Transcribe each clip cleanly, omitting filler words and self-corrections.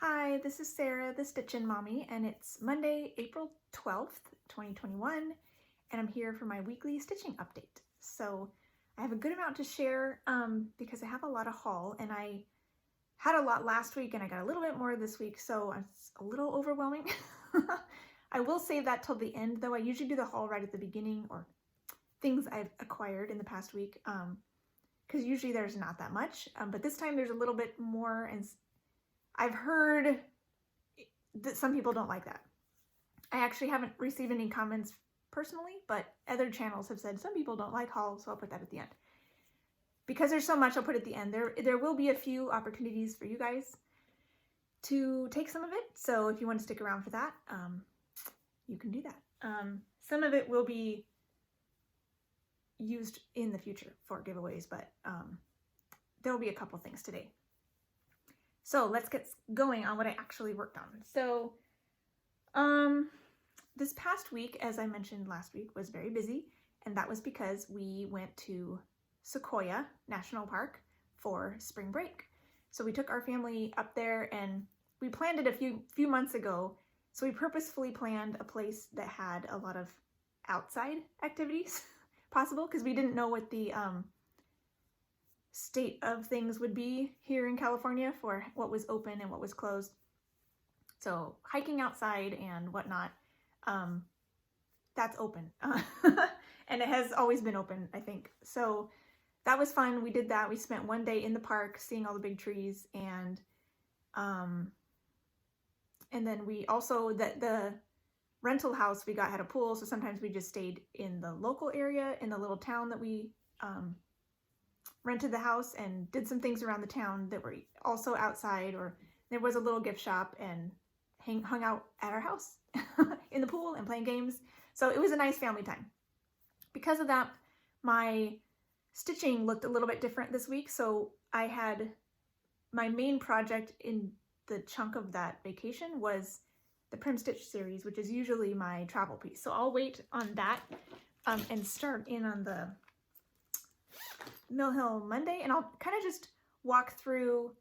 Hi, this is Sarah, the Stitchin Mommy, and it's Monday, April 12th, 2021, and I'm here for my weekly stitching update. So I have a good amount to share because I have a lot of haul, and I had a lot last week and I got a little bit more this week, so it's a little overwhelming. I will save that till the end, though. I usually do the haul right at the beginning, or things I've acquired in the past week, because usually there's not that much, but this time there's a little bit more, and I've heard that some people don't like that. I actually haven't received any comments personally, but other channels have said some people don't like hauls, so I'll put that at the end. Because there's so much, I'll put it at the end. There will be a few opportunities for you guys to take some of it, so if you want to stick around for that, you can do that. Some of it will be used in the future for giveaways, but there will be a couple things today. So let's get going on what I actually worked on. So this past week, as I mentioned last week, was very busy, and that was because we went to Sequoia National Park for spring break. So we took our family up there, and we planned it a few months ago. So we purposefully planned a place that had a lot of outside activities possible, because we didn't know what the state of things would be here in California for what was open and what was closed. So hiking outside and whatnot, that's open. And it has always been open, I think. So that was fun. We did that. We spent one day in the park seeing all the big trees, and then we also, the rental house we got had a pool, so sometimes we just stayed in the local area, in the little town that we rented the house, and did some things around the town that were also outside, or there was a little gift shop, and hung out at our house in the pool and playing games. So it was a nice family time. Because of that, my stitching looked a little bit different this week. So I had my main project in the chunk of that vacation was the Prim Stitch series, which is usually my travel piece. So I'll wait on that and start in on the Mill Hill Monday, and I'll kind of just walk through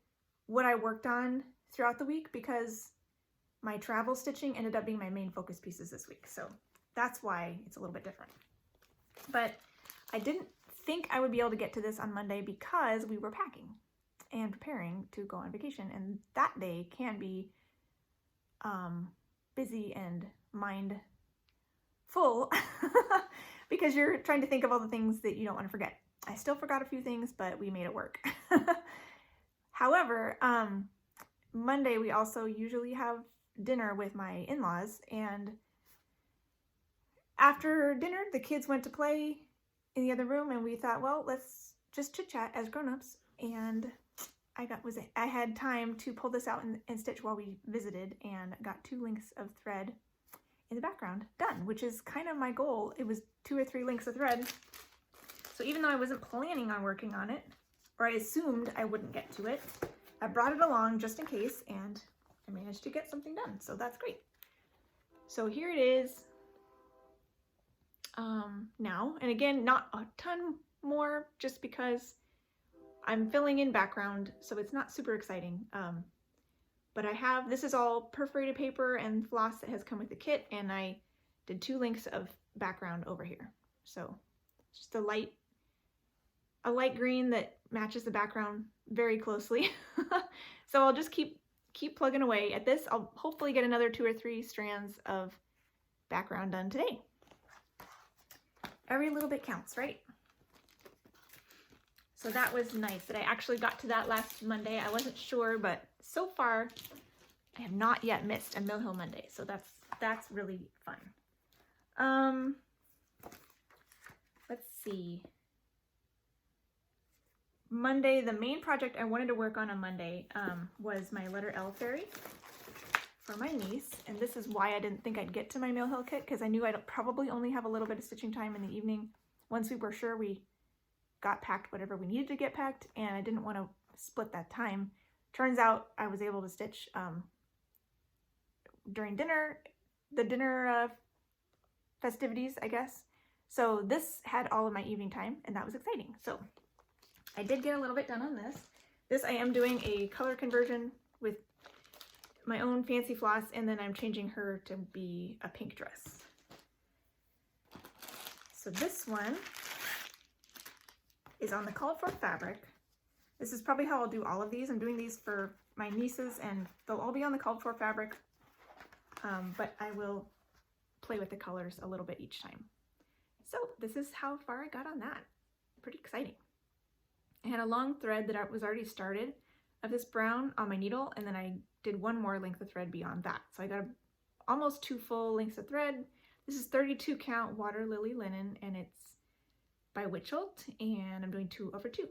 what I worked on throughout the week, because my travel stitching ended up being my main focus pieces this week. So that's why it's a little bit different. But I didn't think I would be able to get to this on Monday because we were packing and preparing to go on vacation, and that day can be busy and mind full because you're trying to think of all the things that you don't want to forget. I still forgot a few things, but we made it work. However, Monday we also usually have dinner with my in-laws, and after dinner the kids went to play in the other room, and we thought, well, let's just chit-chat as grown-ups, and I had time to pull this out and stitch while we visited, and got 2 lengths of thread in the background done, which is kind of my goal. It was 2 or 3 lengths of thread. So even though I wasn't planning on working on it, or I assumed I wouldn't get to it, I brought it along just in case, and I managed to get something done. So that's great. So here it is now. And again, not a ton more, just because I'm filling in background, so it's not super exciting. But this is all perforated paper and floss that has come with the kit, and I did 2 lengths of background over here. So just a light green that matches the background very closely. So I'll just keep plugging away at this. I'll hopefully get another 2 or 3 strands of background done today. Every little bit counts, right? So that was nice that I actually got to that last Monday. I wasn't sure, but so far I have not yet missed a Mill Hill Monday, so that's really fun. Let's see. Monday, the main project I wanted to work on Monday was my letter L fairy for my niece, and this is why I didn't think I'd get to my Mill Hill kit, because I knew I'd probably only have a little bit of stitching time in the evening once we were sure we got packed whatever we needed to get packed, and I didn't want to split that time. Turns out I was able to stitch during dinner, the dinner festivities, I guess. So this had all of my evening time, and that was exciting. So I did get a little bit done on this. This I am doing a color conversion with my own fancy floss, and then I'm changing her to be a pink dress. So this one is on the called for fabric. This is probably how I'll do all of these. I'm doing these for my nieces and they'll all be on the called for fabric, but I will play with the colors a little bit each time. So this is how far I got on that. Pretty exciting. I had a long thread that was already started of this brown on my needle, and then I did one more length of thread beyond that. So I got almost 2 full lengths of thread. This is 32 count water lily linen, and it's by Witchelt, and I'm doing 2/2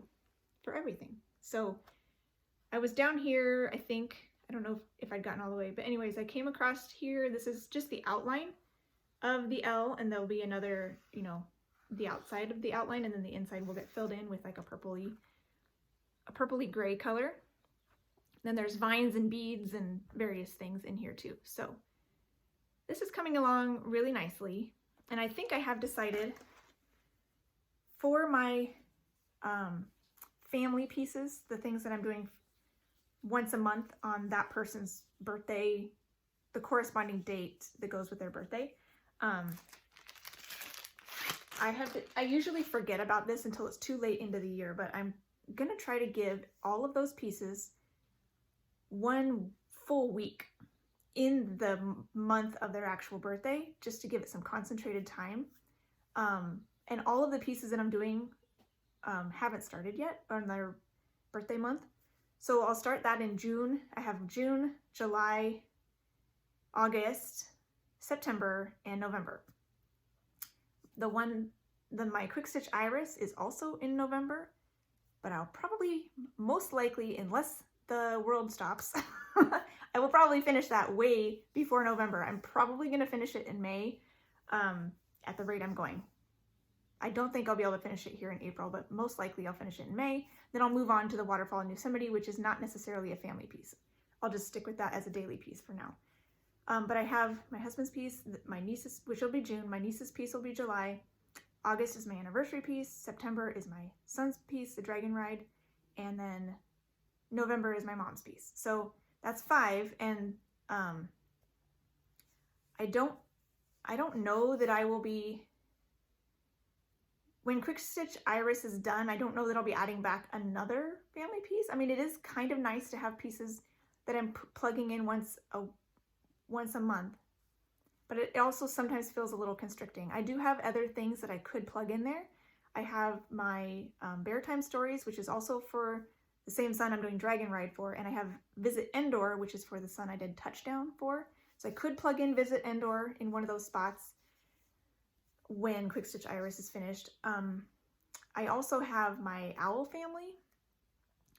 for everything. So I was down here, I think, I don't know if I'd gotten all the way, but anyways, I came across here. This is just the outline of the L, and there'll be another, you know, the outside of the outline, and then the inside will get filled in with like a purpley gray color. Then there's vines and beads and various things in here too. So this is coming along really nicely. And I think I have decided for my family pieces, the things that I'm doing once a month on that person's birthday, the corresponding date that goes with their birthday. I usually forget about this until it's too late into the year, but I'm gonna try to give all of those pieces 1 full week in the month of their actual birthday, just to give it some concentrated time. And all of the pieces that I'm doing haven't started yet on their birthday month. So I'll start that in June. I have June, July, August, September, and November. My Quick Stitch Iris is also in November, but I'll probably, most likely, unless the world stops, I will probably finish that way before November. I'm probably going to finish it in May at the rate I'm going. I don't think I'll be able to finish it here in April, but most likely I'll finish it in May. Then I'll move on to the Waterfall in Yosemite, which is not necessarily a family piece. I'll just stick with that as a daily piece for now. But I have my husband's piece, my niece's, which will be June, my niece's piece will be July, August is my anniversary piece, September is my son's piece, the Dragon Ride, and then November is my mom's piece. So that's 5, and I don't know that I will be, when Quick Stitch Iris is done, I don't know that I'll be adding back another family piece. I mean, it is kind of nice to have pieces that I'm plugging in once a month, but it also sometimes feels a little constricting. I do have other things that I could plug in there. I have my Bear Time Stories, which is also for the same son I'm doing Dragon Ride for, and I have Visit Endor, which is for the son I did Touchdown for. So I could plug in Visit Endor in one of those spots when Quick Stitch Iris is finished. I also have my Owl Family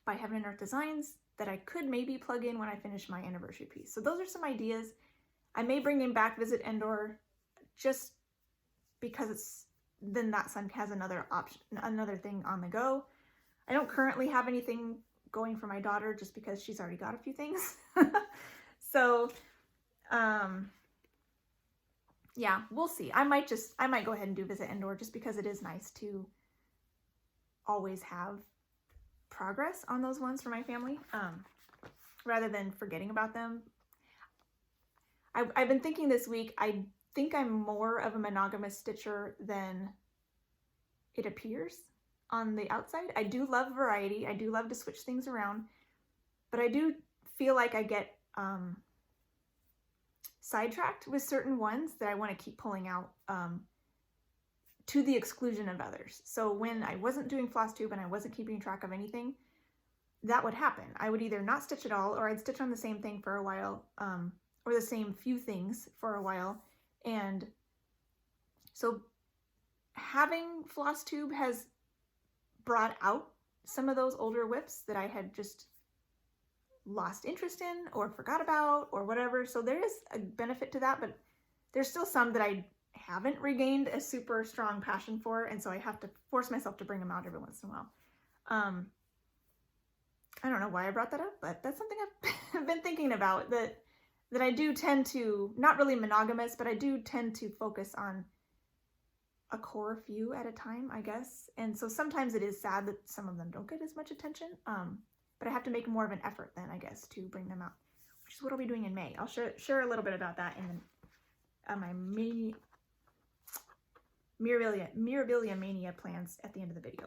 by Heaven and Earth Designs that I could maybe plug in when I finish my anniversary piece. So those are some ideas. I may bring in back Visit Endor just because then that son has another option, another thing on the go. I don't currently have anything going for my daughter just because she's already got a few things. So, yeah, we'll see. I might go ahead and do Visit Endor just because it is nice to always have progress on those ones for my family, rather than forgetting about them. I've been thinking this week, I think I'm more of a monogamous stitcher than it appears on the outside. I do love variety. I do love to switch things around, but I do feel like I get sidetracked with certain ones that I want to keep pulling out to the exclusion of others. So when I wasn't doing Flosstube and I wasn't keeping track of anything, that would happen. I would either not stitch at all, or I'd stitch on the same thing for a while, or the same few things for a while. And so having Flosstube has brought out some of those older whips that I had just lost interest in or forgot about or whatever. So there is a benefit to that, but there's still some that I haven't regained a super strong passion for, and so I have to force myself to bring them out every once in a while. I don't know why I brought that up, but that's something I've been thinking about, that I do tend to, not really monogamous, but I do tend to focus on a core few at a time, I guess. And so sometimes it is sad that some of them don't get as much attention, but I have to make more of an effort then, I guess, to bring them out, which is what I'll be doing in May. I'll share a little bit about that in my Mirabilia Mania plans at the end of the video.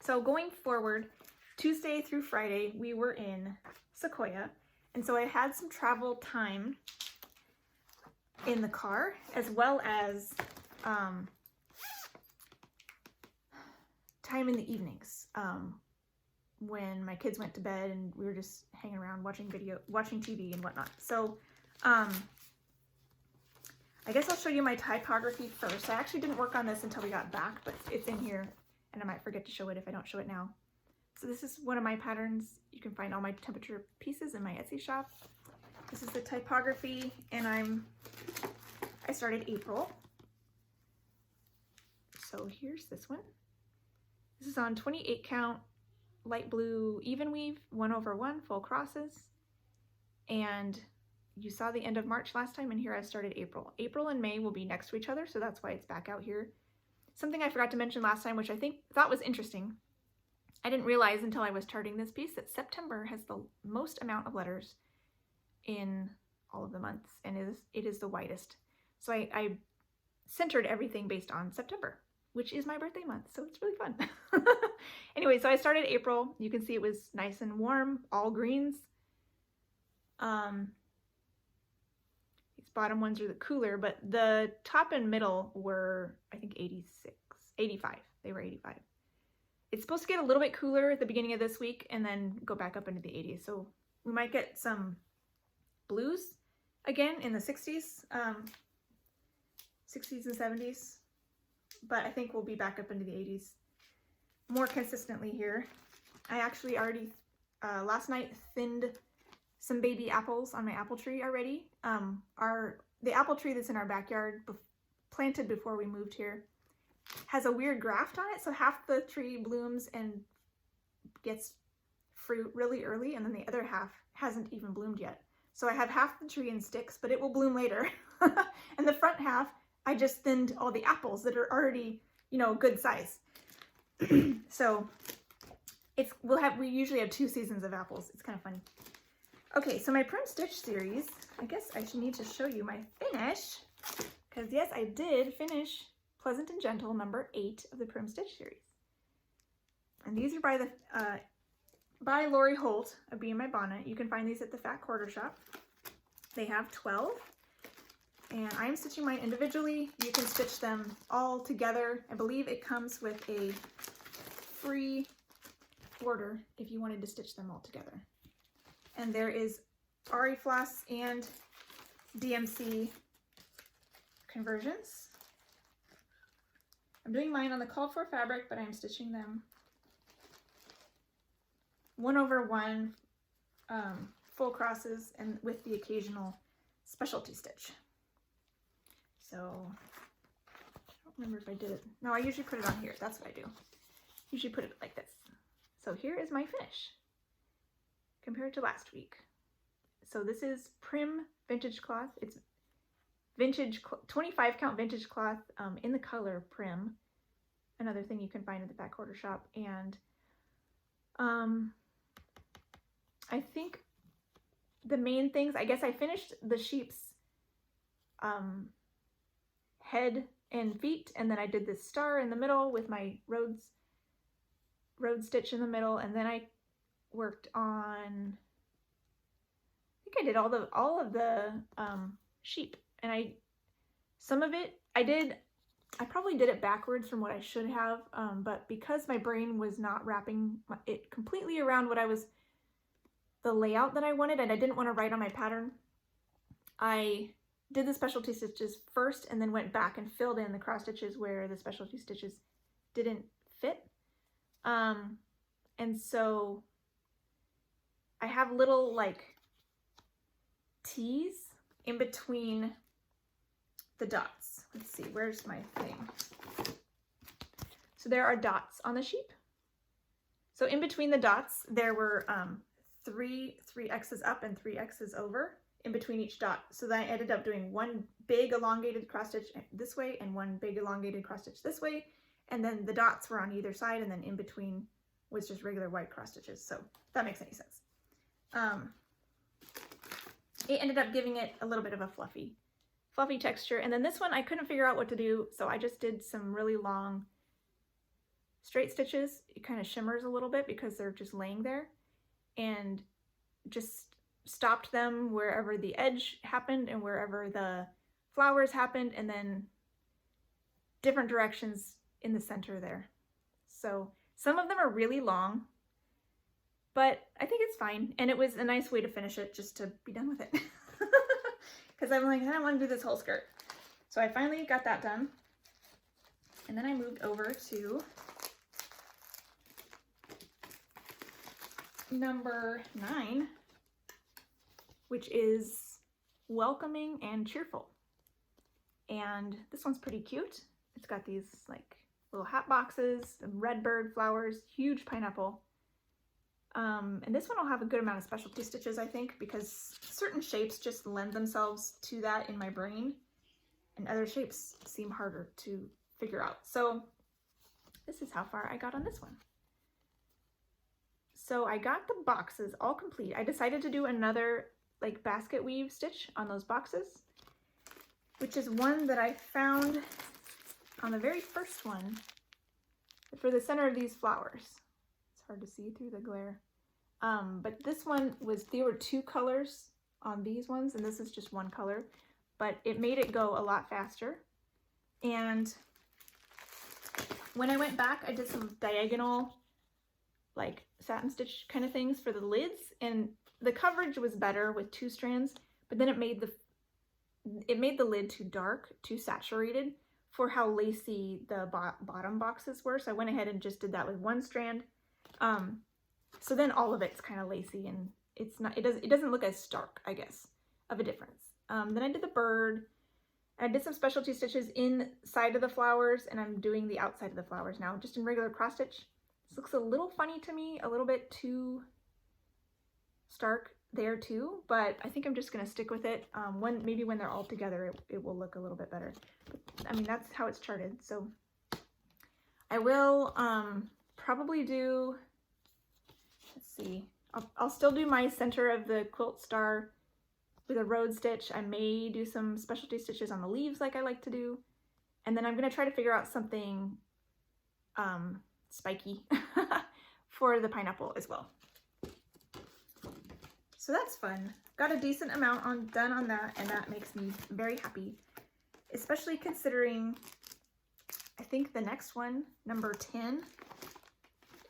So going forward, Tuesday through Friday, we were in Sequoia, and so I had some travel time in the car, as well as time in the evenings when my kids went to bed and we were just hanging around watching TV and whatnot. So I guess I'll show you my typography first. I actually didn't work on this until we got back, but it's in here and I might forget to show it if I don't show it now. So this is one of my patterns. You can find all my temperature pieces in my Etsy shop. This is the typography, and I started April. So here's this one. This is on 28 count, light blue even weave, 1/1 full crosses. And you saw the end of March last time, and here I started April. April and May will be next to each other, so that's why it's back out here. Something I forgot to mention last time, which I thought was interesting. I didn't realize until I was charting this piece that September has the most amount of letters in all of the months, and it is the widest. So I centered everything based on September, which is my birthday month, so it's really fun. Anyway, so I started April. You can see it was nice and warm, all greens. These bottom ones are the cooler, but the top and middle were, I think, 85. They were 85. It's supposed to get a little bit cooler at the beginning of this week and then go back up into the 80s. So we might get some blues again in the 60s, 60s and 70s. But I think we'll be back up into the 80s more consistently here. I actually already, last night, thinned some baby apples on my apple tree already. The apple tree that's in our backyard, planted before we moved here, has a weird graft on it, so half the tree blooms and gets fruit really early, and then the other half hasn't even bloomed yet. So I have half the tree in sticks, but it will bloom later. And the front half, I just thinned all the apples that are already, you know, good size. So we usually have 2 seasons of apples. It's kind of funny. Okay, so my Prim Stitch series, I guess I should need to show you my finish, because yes, I did finish Pleasant and Gentle number 8 of the Prim Stitch series. And these are by Lori Holt of Be in My Bonnet. You can find these at the Fat Quarter Shop. They have 12, and I'm stitching mine individually. You can stitch them all together. I believe it comes with a free order if you wanted to stitch them all together. And there is Orifloss and DMC conversions. I'm doing mine on the called for fabric, but I'm stitching them 1/1 full crosses and with the occasional specialty stitch. So I don't remember if I did it. No, I usually put it on here. That's what I do. Usually put it like this. So here is my finish compared to last week. So this is Prim vintage cloth. It's vintage 25 count vintage cloth in the color Prim. Another thing you can find at the Fat Quarter Shop. And I think the main things, I guess I finished the sheep's head and feet, and then I did this star in the middle with my road stitch in the middle, and then I worked on, I think I did all of the sheep, and I probably did it backwards from what I should have, but because my brain was not wrapping it completely around the layout that I wanted, and I didn't want to write on my pattern, I did the specialty stitches first and then went back and filled in the cross stitches where the specialty stitches didn't fit. And so I have little like T's in between the dots. Let's see, where's my thing? So there are dots on the sheep. So in between the dots, there were three X's up and 3 X's over in between each dot. So then I ended up doing one big elongated cross stitch this way and one big elongated cross stitch this way. And then the dots were on either side, and then in between was just regular white cross stitches. So if that makes any sense. it ended up giving it a little bit of a fluffy texture. And then this one, I couldn't figure out what to do, so I just did some really long straight stitches. It kind of shimmers a little bit because they're just laying there, and just stopped them wherever the edge happened and wherever the flowers happened, and then different directions in the center there. So some of them are really long, but I think it's fine. And it was a nice way to finish it, just to be done with it. Because I'm like, I don't want to do this whole skirt. So I finally got that done. And then I moved over to number 9, which is welcoming and cheerful. And this one's pretty cute. It's got these like little hat boxes, red bird flowers, huge pineapple. And this one will have a good amount of specialty stitches, I think, because certain shapes just lend themselves to that in my brain, and other shapes seem harder to figure out. So this is how far I got on this one. So I got the boxes all complete. I decided to do another like basket weave stitch on those boxes, which is one that I found on the very first one for the center of these flowers. It's hard to see through the glare. But this one there were 2 colors on these ones, and this is just 1 color, but it made it go a lot faster. And when I went back, I did some diagonal, like satin stitch kind of things for the lids, and the coverage was better with 2 strands, but then it made the lid too dark, too saturated for how lacy the bottom boxes were. So I went ahead and just did that with 1 strand. So then all of it's kind of lacy, and it doesn't look as stark, I guess, of a difference. Then I did the bird. I did some specialty stitches inside of the flowers, and I'm doing the outside of the flowers now, just in regular cross stitch. This looks a little funny to me, a little bit too stark there too, but I think I'm just gonna stick with it. Maybe when they're all together, it will look a little bit better. But, I mean, that's how it's charted. So I will probably do, let's see, I'll still do my center of the quilt star with a road stitch. I may do some specialty stitches on the leaves like I like to do. And then I'm gonna try to figure out something spiky for the pineapple as well. So that's fun. Got a decent amount done on that, and that makes me very happy, especially considering I think the next one, number 10,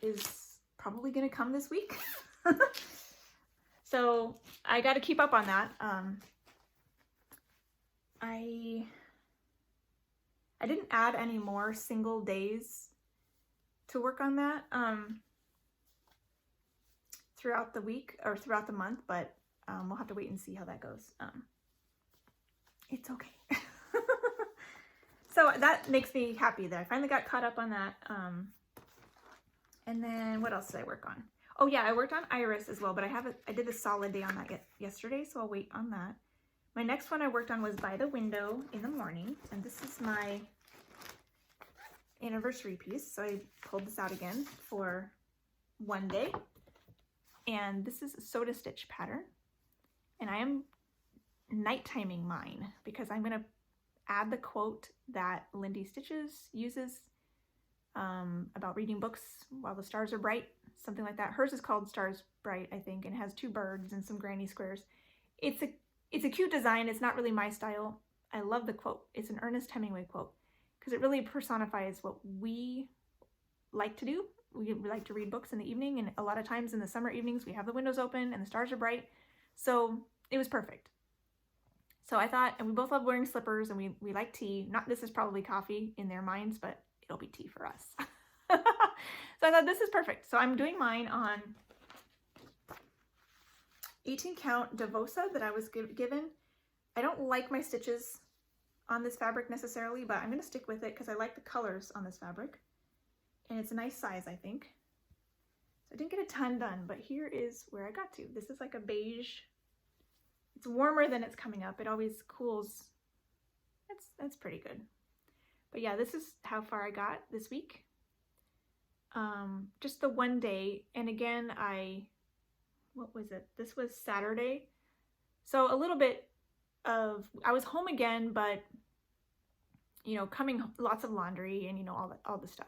is probably gonna come this week. So I got to keep up on that. I didn't add any more single days to work on that throughout the week or throughout the month, but we'll have to wait and see how that goes. It's okay. So that makes me happy that I finally got caught up on that. And then what else did I work on? Oh yeah, I worked on Iris as well, but I did a solid day on that yesterday, so I'll wait on that. My next one I worked on was By the Window in the Morning, and this is my anniversary piece, so I pulled this out again for one day. And this is a soda stitch pattern, and I am night timing mine because I'm gonna add the quote that Lindy Stitches uses about reading books while the stars are bright, something like that. Hers is called Stars Bright, I think, and it has 2 birds and some granny squares. It's a cute design. It's not really my style. I love the quote. It's an Ernest Hemingway quote because it really personifies what we like to do. We like to read books in the evening, and a lot of times in the summer evenings we have the windows open and the stars are bright. So it was perfect. So I thought, and we both love wearing slippers, and we like tea. This is probably coffee in their minds, but it'll be tea for us. So I thought this is perfect. So I'm doing mine on 18 count Devosa that I was given. I don't like my stitches on this fabric necessarily, but I'm going to stick with it because I like the colors on this fabric. And it's a nice size, I think. So I didn't get a ton done, but here is where I got to. This is like a beige. It's warmer than it's coming up. It always cools. That's pretty good. But yeah, this is how far I got this week. Just the one day. And again, what was it? This was Saturday. So a little bit of, I was home again, but you know, coming, lots of laundry and, you know, all the stuff.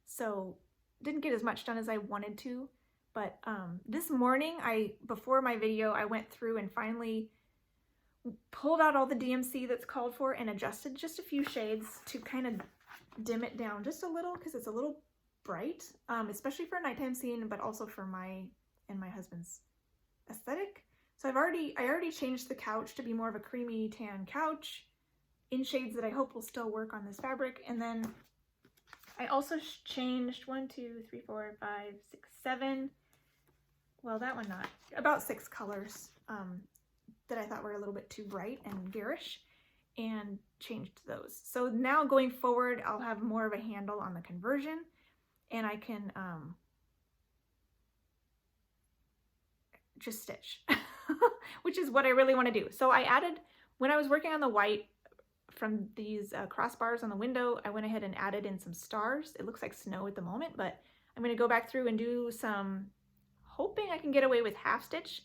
So didn't get as much done as I wanted to. But this morning, before my video, I went through and finally pulled out all the DMC that's called for and adjusted just a few shades to kind of dim it down just a little, because it's a little bright, especially for a nighttime scene, but also for my and my husband's aesthetic. So I already changed the couch to be more of a creamy tan couch in shades that I hope will still work on this fabric. And then I also changed 1, 2, 3, 4, 5, 6, 7. Well, that one not. About 6 colors that I thought were a little bit too bright and garish, and changed those. So now going forward, I'll have more of a handle on the conversion, and I can just stitch, which is what I really want to do. So I added, when I was working on the white, from these crossbars on the window, I went ahead and added in some stars. It looks like snow at the moment, but I'm going to go back through and do some, hoping I can get away with half stitch,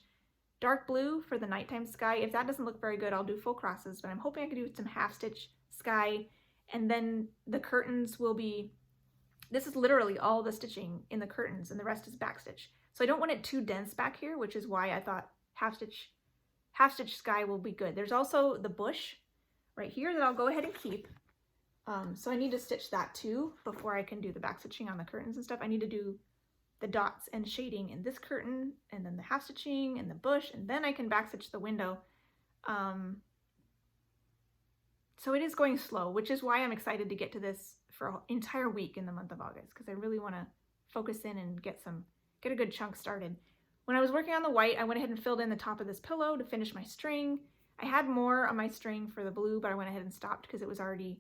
dark blue for the nighttime sky. If that doesn't look very good, I'll do full crosses, but I'm hoping I can do some half stitch sky. And then the curtains will be, this is literally all the stitching in the curtains, and the rest is back stitch. So I don't want it too dense back here, which is why I thought half stitch sky will be good. There's also the bush right here that I'll go ahead and keep. So I need to stitch that too before I can do the back stitching on the curtains and stuff. I need to do the dots and shading in this curtain, and then the half stitching and the bush, and then I can back stitch the window. So it is going slow, which is why I'm excited to get to this for an entire week in the month of August, because I really want to focus in and get a good chunk started. When I was working on the white, I went ahead and filled in the top of this pillow to finish my string. I had more on my string for the blue, but I went ahead and stopped because it was already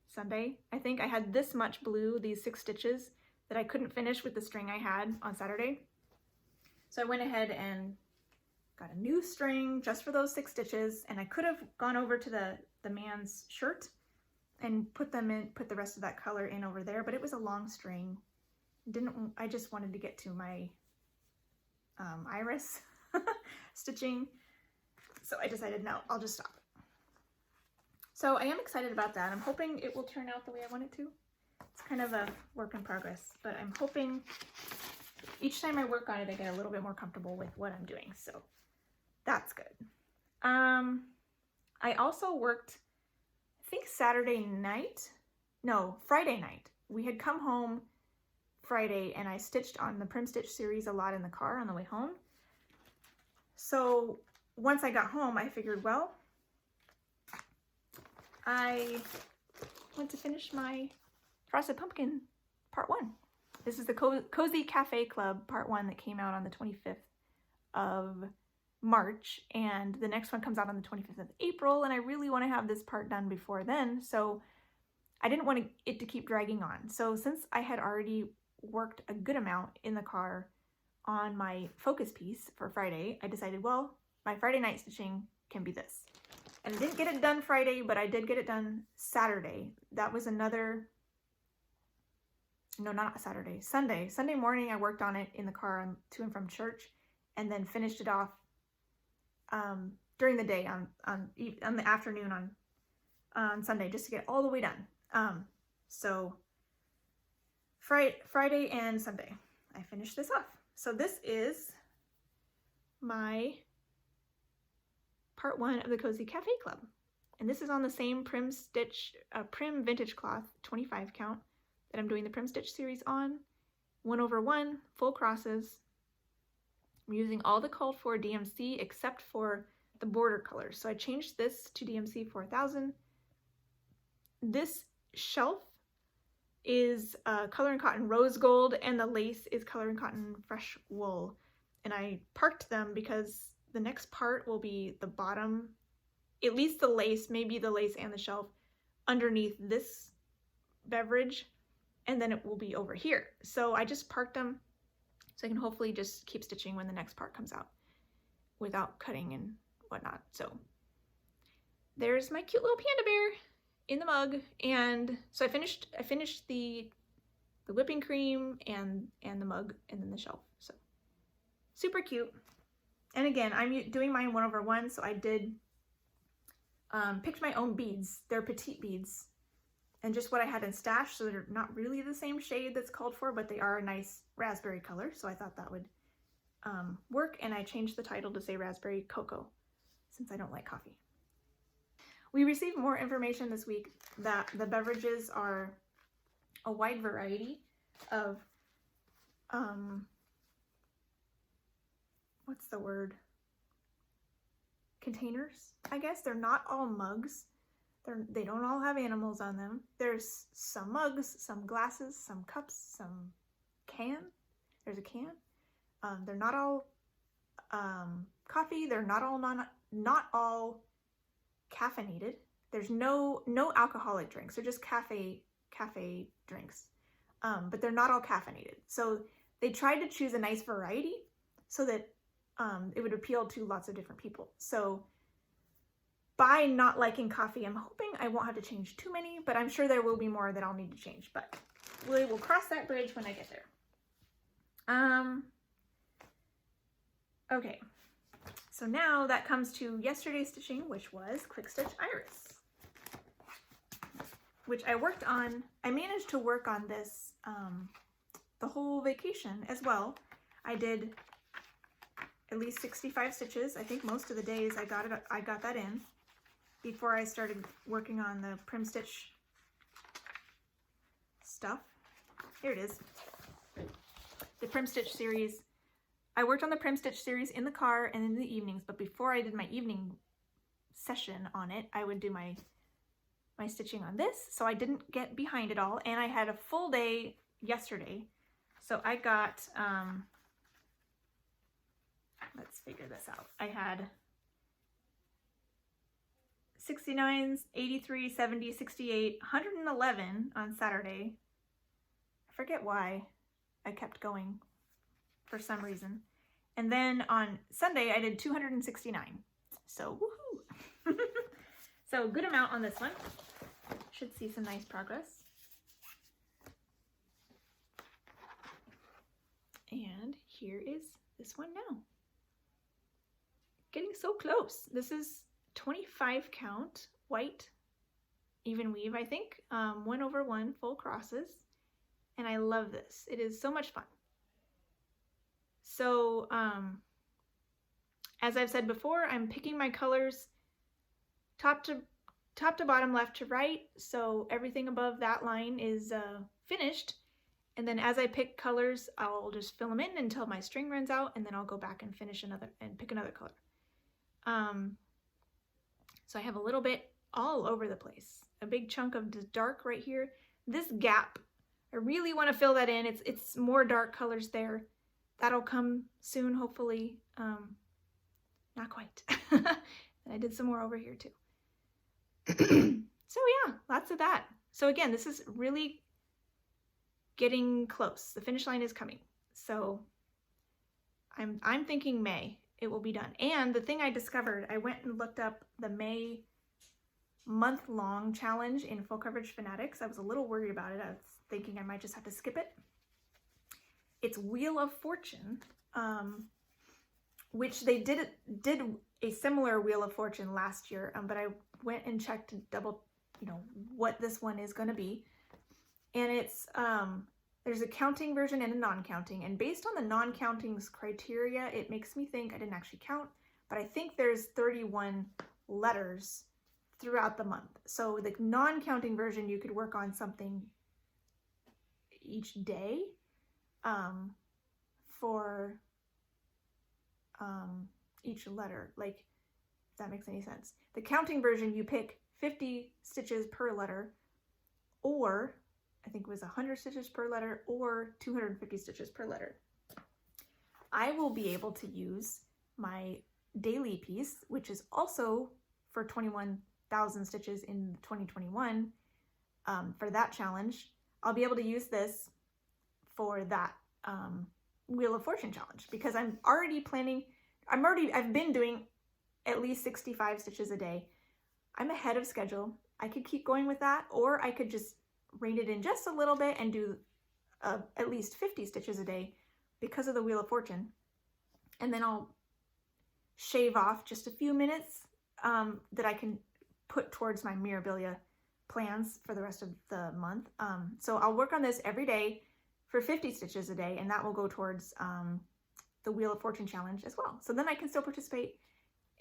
Sunday. I think I had this much blue, these 6 stitches, that I couldn't finish with the string I had on Saturday. So I went ahead and got a new string just for those 6 stitches, and I could have gone over to the man's shirt and put the rest of that color in over there, but it was a long string. I just wanted to get to my iris stitching, so I decided, no, I'll just stop. So I am excited about that. I'm hoping it will turn out the way I want it to. It's kind of a work in progress, but I'm hoping each time I work on it, I get a little bit more comfortable with what I'm doing, so that's good. I also worked, I think Friday night. We had come home Friday, and I stitched on the Prim Stitch series a lot in the car on the way home. So once I got home, I figured, well, I want to finish my Frosted Pumpkin Part 1. This is the Cozy Cafe Club Part 1 that came out on the 25th of March, and the next one comes out on the 25th of April, and I really want to have this part done before then, so I didn't want it to keep dragging on. So since I had already worked a good amount in the car on my focus piece for Friday, I decided, well, my Friday night stitching can be this. And I didn't get it done Friday, but I did get it done Saturday. That was another, no, not Saturday, Sunday. Sunday morning I worked on it in the car to and from church, and then finished it off during the day on the afternoon on Sunday, just to get all the way done. So Friday and Sunday I finished this off. So this is my Part 1 of the Cozy Cafe Club. And this is on the same Prim Vintage Cloth 25 count that I'm doing the Prim Stitch series on. 1/1, full crosses. I'm using all the called for DMC except for the border colors. So I changed this to DMC 4000. This shelf is Color and Cotton Rose Gold, and the lace is Color and Cotton Fresh Wool. And I parked them because the next part will be the bottom, at least the lace, maybe the lace and the shelf, underneath this beverage, and then it will be over here. So I just parked them so I can hopefully just keep stitching when the next part comes out without cutting and whatnot. So there's my cute little panda bear in the mug. And so I finished the whipping cream and the mug, and then the shelf. So super cute. And again, I'm doing mine 1/1, so I did picked my own beads. They're petite beads, and just what I had in stash, so they're not really the same shade that's called for, but they are a nice raspberry color, so I thought that would work, and I changed the title to say Raspberry Cocoa, since I don't like coffee. We received more information this week that the beverages are a wide variety of, what's the word? Containers, I guess. They're not all mugs. They don't all have animals on them. There's some mugs, some glasses, some cups, some can. There's a can. They're not all coffee. They're not all caffeinated. There's no alcoholic drinks. They're just cafe drinks. But they're not all caffeinated. So they tried to choose a nice variety so that it would appeal to lots of different people. So by not liking coffee, I'm hoping I won't have to change too many, but I'm sure there will be more that I'll need to change. But we will cross that bridge when I get there. Okay, so now that comes to yesterday's stitching, which was Quick Stitch Iris, which I worked on. I managed to work on this the whole vacation as well. I did at least 65 stitches. I think most of the days I got that in before I started working on the Prim Stitch stuff. Here it is. The Prim Stitch series. I worked on the Prim Stitch series in the car and in the evenings, but before I did my evening session on it, I would do my stitching on this, so I didn't get behind it all, and I had a full day yesterday, so I got, let's figure this out. I had 69s, 83, 70, 68, 111 on Saturday. I forget why I kept going for some reason. And then on Sunday, I did 269. So, woohoo! So, good amount on this one. Should see some nice progress. And here is this one now. Getting so close. This is 25 count, white, even weave, I think. 1/1 full crosses. And I love this. It is so much fun. So, as I've said before, I'm picking my colors top to bottom, left to right. So everything above that line is finished. And then as I pick colors, I'll just fill them in until my string runs out, and then I'll go back and finish pick another color. So I have a little bit all over the place. A big chunk of dark right here. This gap, I really want to fill that in. It's more dark colors there. That'll come soon, hopefully. Not quite. I did some more over here too. So yeah, lots of that. So again, this is really getting close. The finish line is coming. So I'm thinking May it will be done. And the thing I discovered, I went and looked up the May month-long challenge in Full Coverage Fanatics. I was a little worried about it. I was thinking I might just have to skip it. It's Wheel of Fortune, which they did a similar Wheel of Fortune last year, but I went and checked to double, what this one is going to be. And it's, there's a counting version and a non-counting. And based on the non-counting's criteria, it makes me think, I didn't actually count, but I think there's 31 letters throughout the month. So the non-counting version, you could work on something each day for each letter, like, if that makes any sense. The counting version, you pick 50 stitches per letter, or I think it was 100 stitches per letter, or 250 stitches per letter. I will be able to use my daily piece, which is also for 21,000 stitches in 2021, for that challenge. I'll be able to use this for that Wheel of Fortune challenge, because I'm already planning, I've been doing at least 65 stitches a day. I'm ahead of schedule. I could keep going with that, or I could just rein it in just a little bit and do at least 50 stitches a day because of the Wheel of Fortune. And then I'll shave off just a few minutes that I can put towards my Mirabilia plans for the rest of the month. So I'll work on this every day for 50 stitches a day, and that will go towards the Wheel of Fortune challenge as well. So then I can still participate,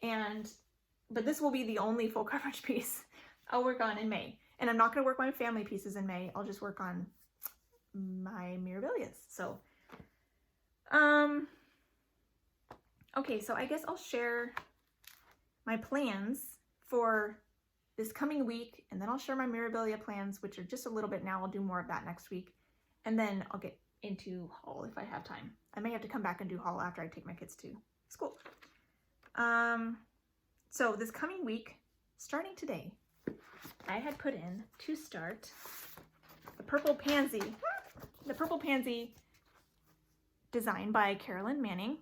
but this will be the only full coverage piece I'll work on in May. And I'm not going to work on family pieces in May. I'll just work on my Mirabilias. So, okay, so I guess I'll share my plans for this coming week, and then I'll share my Mirabilia plans, which are just a little bit now. I'll do more of that next week, and then I'll get into haul if I have time. I may have to come back and do haul after I take my kids to school. So this coming week, starting today, I had put in to start the Purple Pansy design by Carolyn Manning,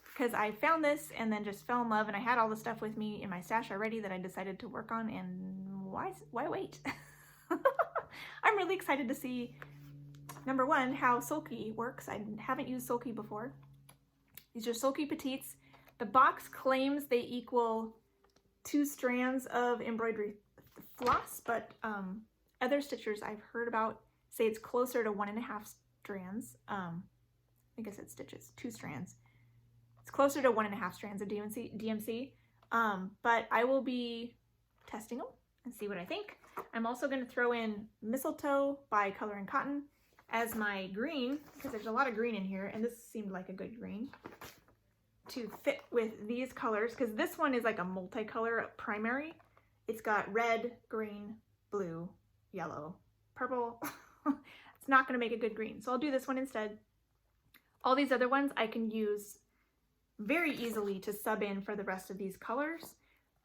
because I found this and then just fell in love, and I had all the stuff with me in my stash already that I decided to work on, and why wait? I'm really excited to see, number one, how Sulky works. I haven't used Sulky before. These are Sulky Petites. The box claims they equal 2 strands of embroidery floss, but other stitchers I've heard about say it's closer to 1.5 strands. I think I said stitches, 2 strands. It's closer to 1.5 strands of DMC, but I will be testing them and see what I think. I'm also going to throw in Mistletoe by Color and Cotton as my green, because there's a lot of green in here, and this seemed like a good green to fit with these colors, because this one is like a multicolor primary. It's got red, green, blue, yellow, purple. It's not going to make a good green, so I'll do this one instead. All these other ones I can use very easily to sub in for the rest of these colors,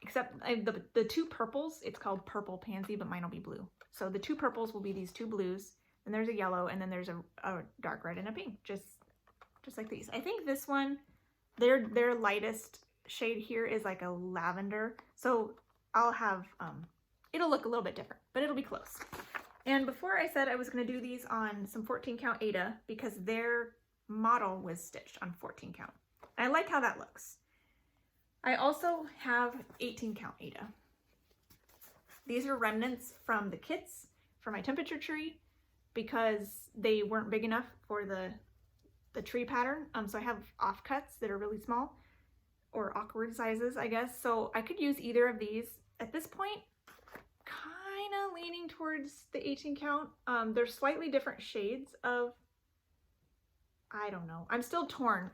except the 2 purples. It's called Purple Pansy, but mine will be blue. So the 2 purples will be these 2 blues, and there's a yellow, and then there's a dark red and a pink, just like these. I think this one, their lightest shade here is like a lavender, so I'll have, it'll look a little bit different, but it'll be close. And before I said I was going to do these on some 14 count Aida, because their model was stitched on 14 count. I like how that looks. I also have 18 count Aida. These are remnants from the kits for my temperature tree, because they weren't big enough for the tree pattern. So I have offcuts that are really small, or awkward sizes, I guess. So I could use either of these. At this point, kind of leaning towards the 18 count. They're slightly different shades of, I don't know. I'm still torn.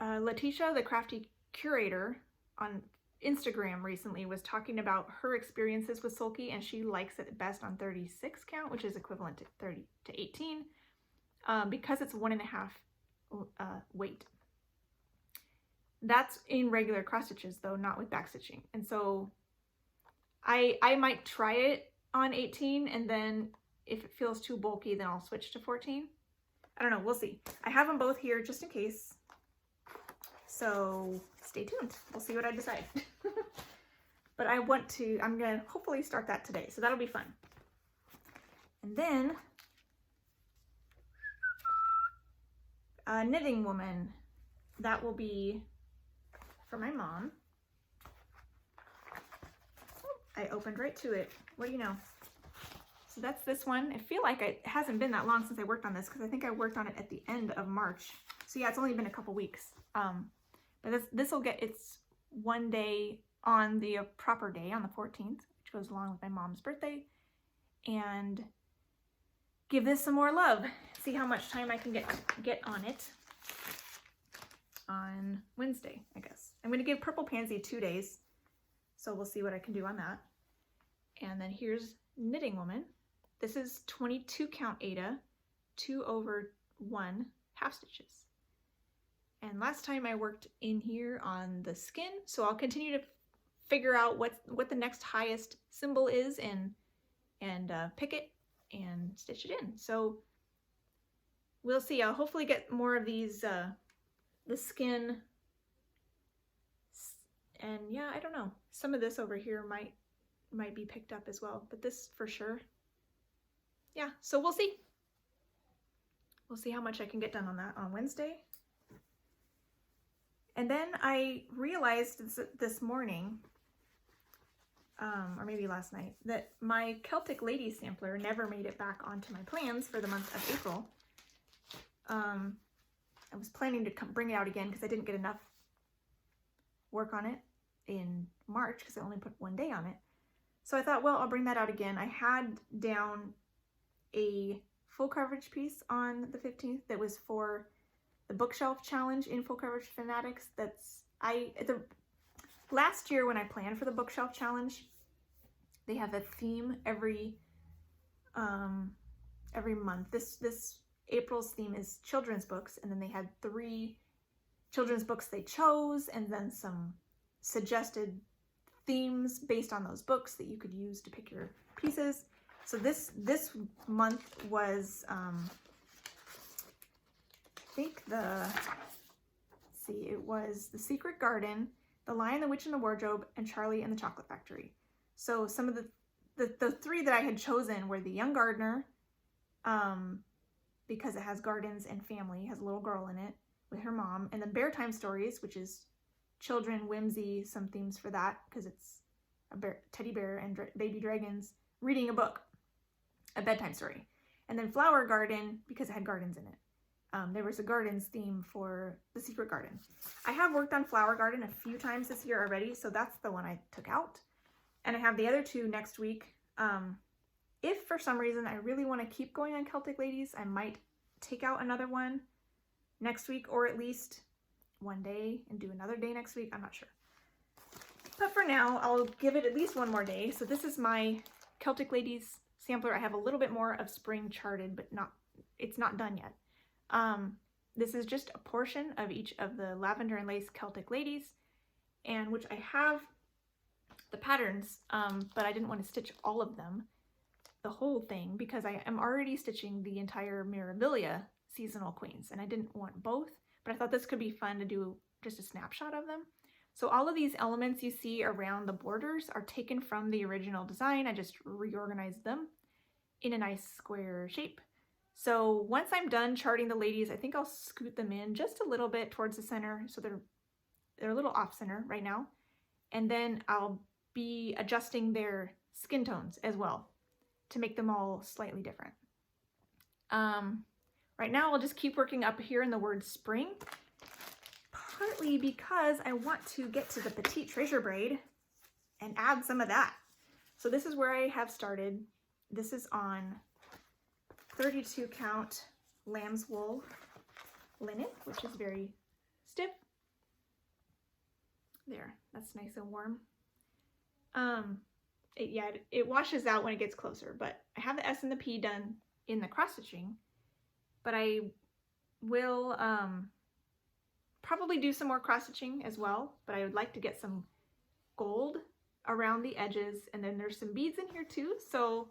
Letitia, the crafty curator on Instagram recently, was talking about her experiences with Sulky, and she likes it best on 36 count, which is equivalent to 30 to 18, because it's 1.5 weight. That's in regular cross stitches though, not with back stitching. And so I might try it on 18, and then if it feels too bulky, then I'll switch to 14. I don't know, we'll see. I have them both here just in case. So stay tuned. We'll see what I decide. But I'm gonna hopefully start that today. So that'll be fun. And then Knitting Woman, that will be for my mom. I opened right to it. What do you know? So that's this one. I feel like it hasn't been that long since I worked on this, because I think I worked on it at the end of March. So yeah, it's only been a couple weeks. But this will get its one day on the proper day, on the 14th, which goes along with my mom's birthday, and give this some more love. See how much time I can get on it on Wednesday, I guess. I'm going to give Purple Pansy 2 days, so we'll see what I can do on that. And then here's Knitting Woman. This is 22 count Aida, 2/1 half stitches. And last time I worked in here on the skin, so I'll continue to figure out what the next highest symbol is, and pick it and stitch it in. So we'll see. I'll hopefully get more of these, the skin, and yeah, I don't know. Some of this over here might be picked up as well, but this for sure. Yeah, so we'll see. We'll see how much I can get done on that on Wednesday. And then I realized this morning, or maybe last night, that my Celtic Ladies sampler never made it back onto my plans for the month of April. I was planning to bring it out again because I didn't get enough work on it in March because I only put one day on it. So I thought, well, I'll bring that out again. I had down a full coverage piece on the 15th that was for the bookshelf challenge in Full Coverage Fanatics. Last year when I planned for the bookshelf challenge, they have a theme every month. This April's theme is children's books, and then they had 3 children's books they chose, and then some suggested themes based on those books that you could use to pick your pieces. So this month was I think it was The Secret Garden, The Lion, the Witch, and the Wardrobe, and Charlie and the Chocolate Factory. So some of the 3 that I had chosen were The Young Gardener, because it has gardens and family, has a little girl in it with her mom, and then Bear Time Stories, which is children, whimsy, some themes for that, because it's a teddy bear and baby dragons reading a book, a bedtime story. And then Flower Garden, because it had gardens in it. There was a gardens theme for The Secret Garden. I have worked on Flower Garden a few times this year already, so that's the one I took out. And I have the other 2 next week. If for some reason I really want to keep going on Celtic Ladies, I might take out another one next week, or at least one day and do another day next week. I'm not sure. But for now, I'll give it at least one more day. So this is my Celtic Ladies sampler. I have a little bit more of spring charted, but it's not done yet. This is just a portion of each of the Lavender and Lace Celtic Ladies, and which I have the patterns, but I didn't want to stitch all of them, the whole thing, because I am already stitching the entire Mirabilia Seasonal Queens, and I didn't want both, but I thought this could be fun to do just a snapshot of them. So all of these elements you see around the borders are taken from the original design. I just reorganized them in a nice square shape. So once I'm done charting the ladies, I think I'll scoot them in just a little bit towards the center, so they're a little off center right now, and then I'll be adjusting their skin tones as well to make them all slightly different. Right now I'll just keep working up here in the word spring, partly because I want to get to the Petite Treasure braid and add some of that. So this is where I have started. This is on 32 count lamb's wool linen, which is very stiff. There, that's nice and warm. It washes out when it gets closer, but I have the S and the P done in the cross stitching, but I will probably do some more cross stitching as well, but I would like to get some gold around the edges, and then there's some beads in here too, so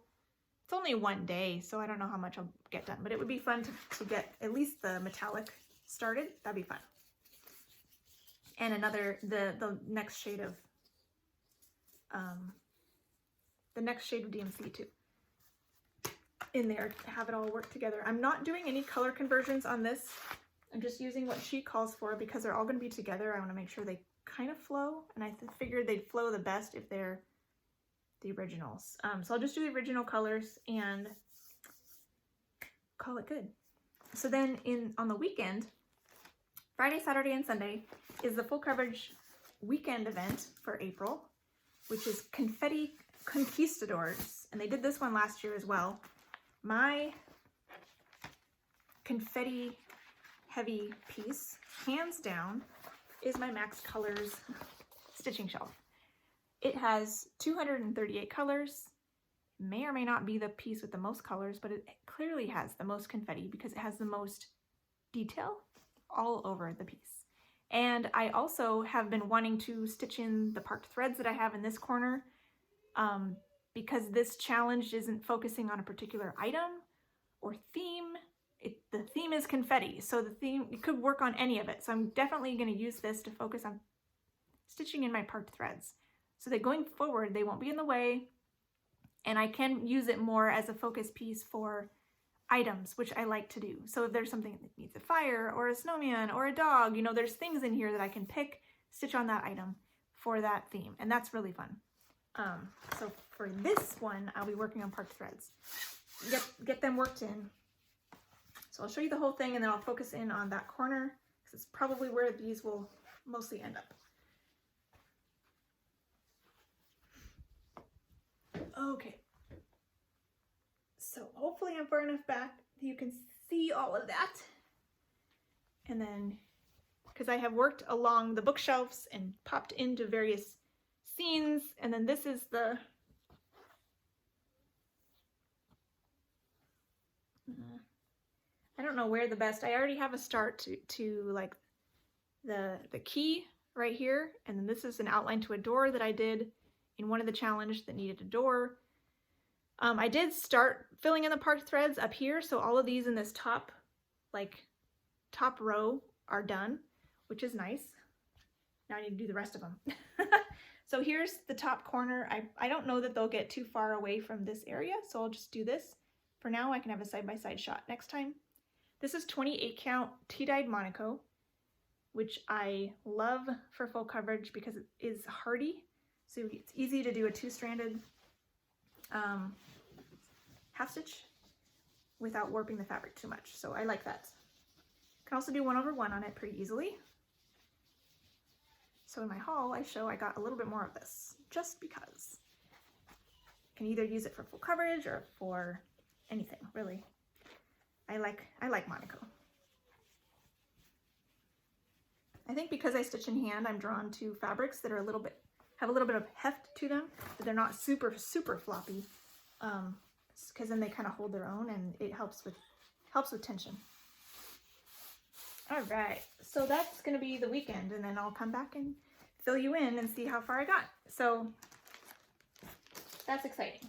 it's only one day, so I don't know how much I'll get done, but it would be fun to get at least the metallic started. That'd be fun. And the next shade of DMC too in there to have it all work together. I'm not doing any color conversions on this. I'm just using what she calls for because they're all going to be together. I want to make sure they kind of flow, and I figured they'd flow the best if they're the originals. So I'll just do the original colors and call it good. So then on the weekend, Friday, Saturday, and Sunday is the full coverage weekend event for April, which is Confetti Conquistadors, and they did this one last year as well. My confetti heavy piece, hands down, is my Max Colors stitching shelf. It has 238 colors, may or may not be the piece with the most colors, but it clearly has the most confetti because it has the most detail all over the piece. And I also have been wanting to stitch in the parked threads that I have in this corner because this challenge isn't focusing on a particular item or theme. The theme is confetti, so the theme, it could work on any of it. So I'm definitely going to use this to focus on stitching in my parked threads so that going forward they won't be in the way, and I can use it more as a focus piece for items, which I like to do. So if there's something that needs a fire or a snowman or a dog, you know, there's things in here that I can pick, stitch on that item for that theme. And that's really fun. So for this one, I'll be working on parked threads. Get them worked in. So I'll show you the whole thing and then I'll focus in on that corner because it's probably where these will mostly end up. Okay. So hopefully I'm far enough back that you can see all of that. And then, because I have worked along the bookshelves and popped into various scenes, and then this is the I don't know where the best. I already have a start to like the key right here, and then this is an outline to a door that I did in one of the challenge that needed a door. I did start filling in the parked threads up here, so all of these in this top row are done, which is nice. Now I need to do the rest of them. So here's the top corner. I don't know that they'll get too far away from this area, so I'll just do this. For now, I can have a side-by-side shot next time. This is 28 count tea-dyed Monaco, which I love for full coverage because it is hardy. So it's easy to do a two-stranded half stitch without warping the fabric too much. So I like that. Can also do 1/1 on it pretty easily. So in my haul, I got a little bit more of this just because. You can either use it for full coverage or for anything, really. I like Monaco. I think because I stitch in hand, I'm drawn to fabrics that are have a little bit of heft to them, but they're not super floppy. Because then they kind of hold their own and it helps with tension. All right, so that's gonna be the weekend, and then I'll come back and fill you in and see how far I got. So that's exciting.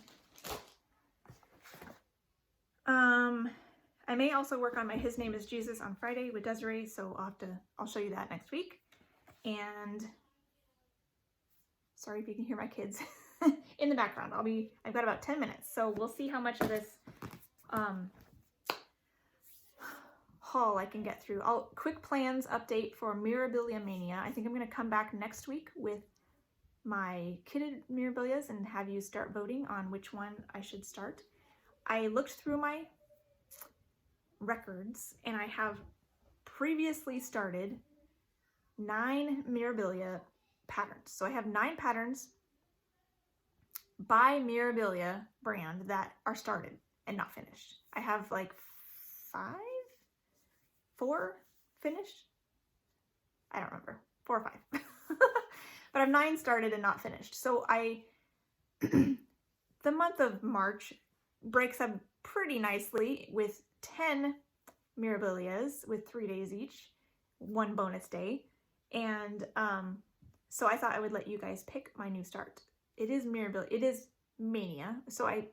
I may also work on my His Name is Jesus on Friday with Desiree, so I'll show you that next week. And sorry if you can hear my kids in the background. I've got about 10 minutes, so we'll see how much of this haul I can get through. Quick plans update for Mirabilia Mania. I think I'm going to come back next week with my kitted Mirabilias and have you start voting on which one I should start. I looked through my records and I have previously started 9 Mirabilia patterns. So I have 9 patterns by Mirabilia brand that are started and not finished. I have like 4 finished. I don't remember, 4 or 5. But I have 9 started and not finished. So the month of March breaks up pretty nicely with 10 Mirabilias with 3 days each, 1 bonus day. And so I thought I would let you guys pick my new start. It is Mirabilia, it is Mania, so I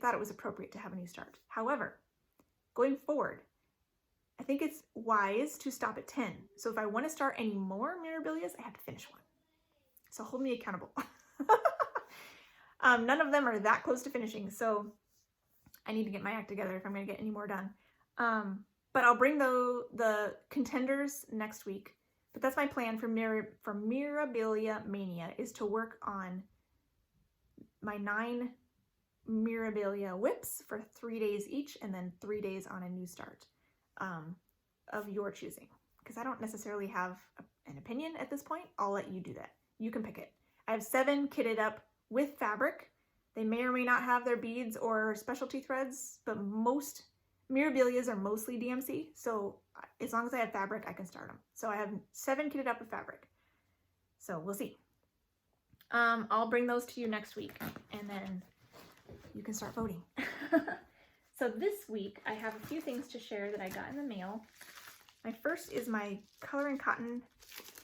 thought it was appropriate to have a new start. However, going forward, I think it's wise to stop at 10. So if I want to start any more Mirabilias, I have to finish one. So hold me accountable. None of them are that close to finishing, so I need to get my act together if I'm going to get any more done. But I'll bring the contenders next week. But that's my plan for Mirabilia Mania, is to work on my 9 Mirabilia whips for 3 days each, and then 3 days on a new start of your choosing. Because I don't necessarily have an opinion at this point. I'll let you do that. You can pick it. I have 7 kitted up with fabric. They may or may not have their beads or specialty threads, but most Mirabilias are mostly DMC, so as long as I have fabric, I can start them. So I have 7 kitted up with fabric. So we'll see. I'll bring those to you next week, and then you can start voting. So this week, I have a few things to share that I got in the mail. My first is my Color and Cotton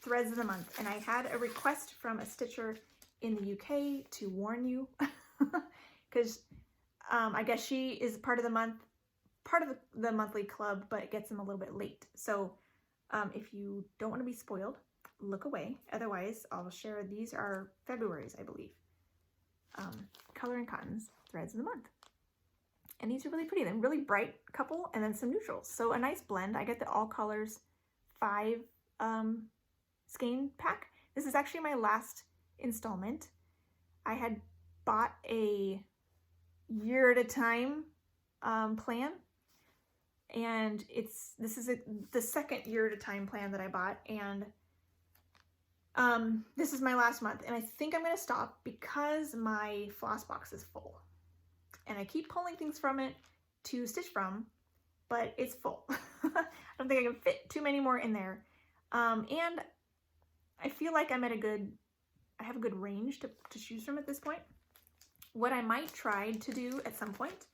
Threads of the Month, and I had a request from a stitcher in the UK to warn you, because I guess she is part of the monthly club, but gets them a little bit late. So if you don't want to be spoiled, look away. Otherwise, I'll share. These are February's, I believe. Color and Cotton's Threads of the Month. And these are really pretty. Then really bright couple and then some neutrals. So a nice blend. I get the All Colors 5 skein pack. This is actually my last installment. I had bought a year at a time plan, and this is the second year at a time plan that I bought, and this is my last month, and I think I'm gonna stop because my floss box is full, and I keep pulling things from it to stitch from, but it's full. I don't think I can fit too many more in there, and I feel like I have a good range to choose from at this point. What I might try to do at some point,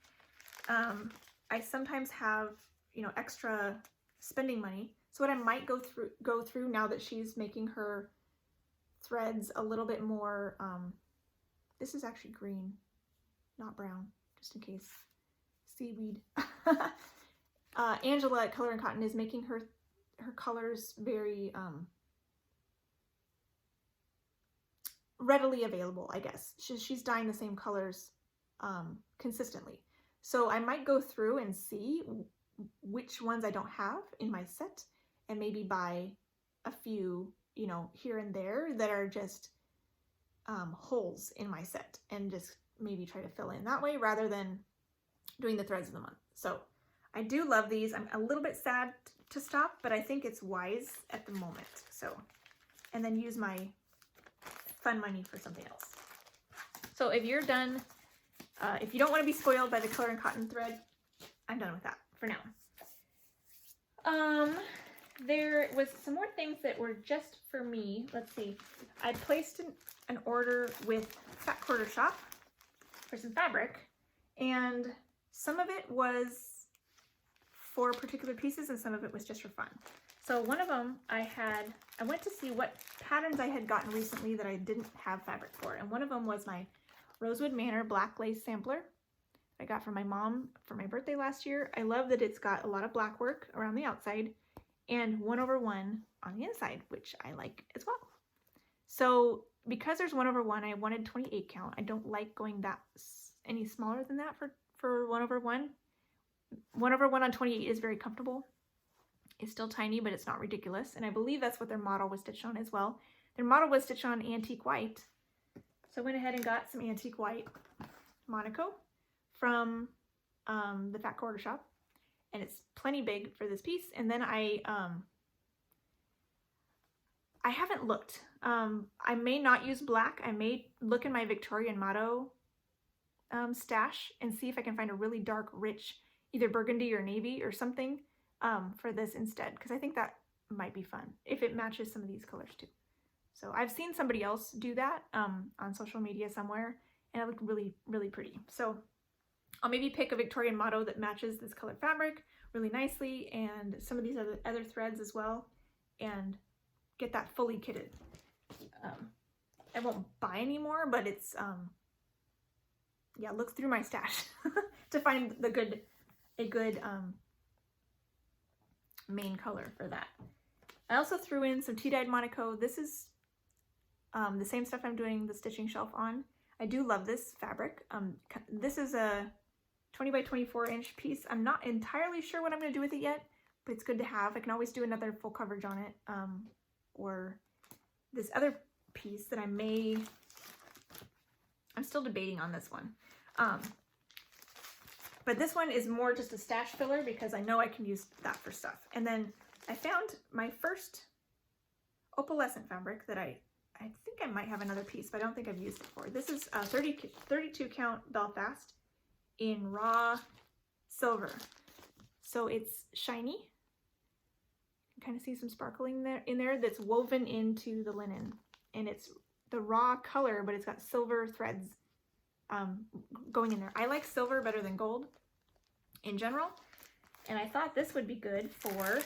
I sometimes have, you know, extra spending money. So what I might go through now that she's making her threads a little bit more, this is actually green, not brown, just in case, seaweed. Angela at Color and Cotton is making her colors very readily available, I guess. She's dyeing the same colors consistently. So I might go through and see which ones I don't have in my set and maybe buy a few, you know, here and there that are just holes in my set and just maybe try to fill in that way rather than doing the threads of the month. So I do love these. I'm a little bit sad to stop, but I think it's wise at the moment. So, and then use my fun money for something else. So if you're done, if you don't want to be spoiled by the Color and Cotton thread, I'm done with that for now. There was some more things that were just for me. Let's see. I placed an order with Fat Quarter Shop for some fabric, and some of it was for particular pieces and some of it was just for fun. So one of them I went to see what patterns I had gotten recently that I didn't have fabric for, and one of them was my Rosewood Manor black lace sampler I got from my mom for my birthday last year. I love that it's got a lot of black work around the outside and 1/1 on the inside, which I like as well. So because there's 1/1, I wanted 28 count. I don't like going that any smaller than that for 1/1. 1/1 on 28 is very comfortable. It's still tiny, but it's not ridiculous. And I believe that's what their model was stitched on as well. Their model was stitched on antique white. So I went ahead and got some antique white Monaco from the Fat Quarter Shop. And it's plenty big for this piece. And then I haven't looked. I may not use black. I may look in my Victorian Motto stash and see if I can find a really dark, rich, either burgundy or navy or something for this instead, because I think that might be fun if it matches some of these colors too. So I've seen somebody else do that on social media somewhere, and it looked really, really pretty. So I'll maybe pick a Victorian Motto that matches this colored fabric really nicely and some of these other threads as well, and get that fully kitted. I won't buy any more, but it's yeah, look through my stash to find a good main color for that. I also threw in some tea-dyed Monaco. This is the same stuff I'm doing the stitching shelf on. I do love this fabric. This is a 20 by 24 inch piece. I'm not entirely sure what I'm going to do with it yet, but it's good to have. I can always do another full coverage on it, or this other piece that I'm still debating on this one. But this one is more just a stash filler because I know I can use that for stuff. And then I found my first opalescent fabric that I think I might have another piece, but I don't think I've used it for. This is a 32 count Belfast in raw silver. So it's shiny. You can kind of see some sparkling in there that's woven into the linen. And it's the raw color, but it's got silver threads going in there. I like silver better than gold in general, and I thought this would be good for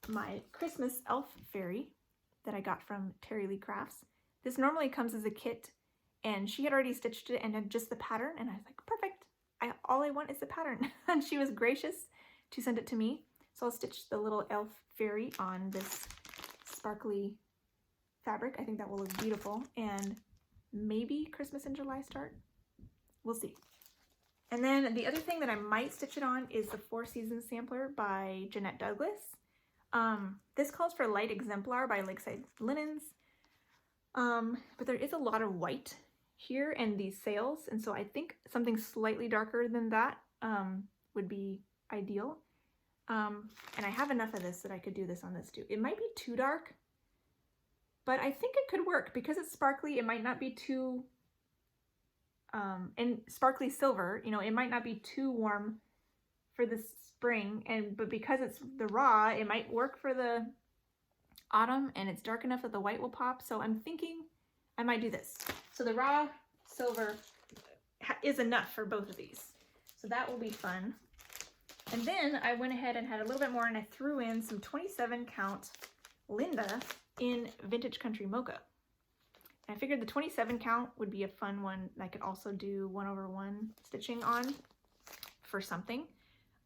my Christmas elf fairy that I got from Terry Lee Crafts. This normally comes as a kit, and she had already stitched it and had just the pattern, and I was like, perfect, all I want is the pattern. And she was gracious to send it to me, so I'll stitch the little elf fairy on this sparkly fabric. I think that will look beautiful, and maybe Christmas in July start. We'll see. And then the other thing that I might stitch it on is the Four Seasons sampler by Jeanette Douglas. This calls for Light Exemplar by Lakeside Linens. But there is a lot of white here and these sails, and so I think something slightly darker than that would be ideal. And I have enough of this that I could do this on this too. It might be too dark, but I think it could work because it's sparkly. It might not be too, and sparkly silver, you know, it might not be too warm for the spring, but because it's the raw, it might work for the autumn, and it's dark enough that the white will pop. So I'm thinking I might do this. So the raw silver is enough for both of these. So that will be fun. And then I went ahead and had a little bit more, and I threw in some 27 count Linda in Vintage Country Mocha. And I figured the 27 count would be a fun one that I could also do 1/1 stitching on for something.